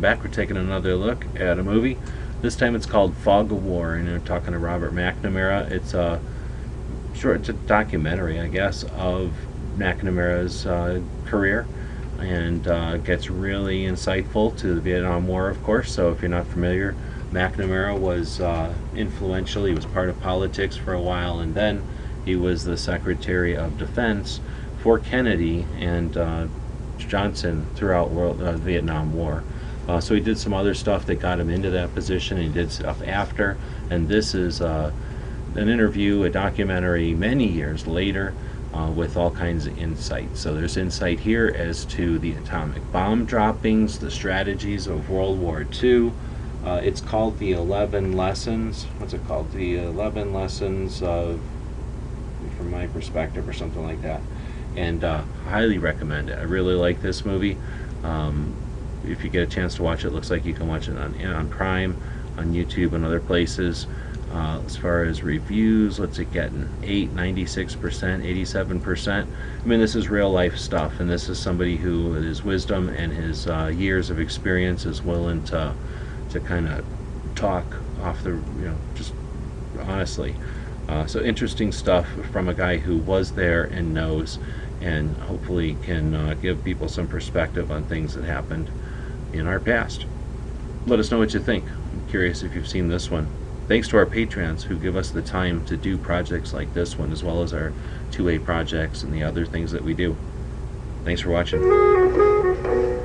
back. We're taking another look at a movie. This time it's called Fog of War, and I'm talking to Robert McNamara. It's a documentary, I guess, of McNamara's career, and gets really insightful to the Vietnam War, of course. So if you're not familiar, McNamara was influential. He was part of politics for a while, and then he was the Secretary of Defense for Kennedy and Johnson throughout the Vietnam War. So he did some other stuff that got him into that position, and he did stuff after. And this is an interview, a documentary many years later, with all kinds of insight. So there's insight here as to the atomic bomb droppings, the strategies of World War II. It's called the 11 Lessons. What's it called? The 11 Lessons of, from my perspective, or something like that. And highly recommend it. I really like this movie. If you get a chance to watch it, looks like you can watch it on Prime, on YouTube, and other places. As far as reviews, what's it getting? 96%, 87%. I mean, this is real life stuff, and this is somebody who, with his wisdom and his years of experience, is willing to kind of talk off the, just honestly. So interesting stuff from a guy who was there and knows, and hopefully can give people some perspective on things that happened in our past. Let us know what you think. I'm curious if you've seen this one. Thanks to our Patrons who give us the time to do projects like this one, as well as our 2A projects and the other things that we do. Thanks for watching.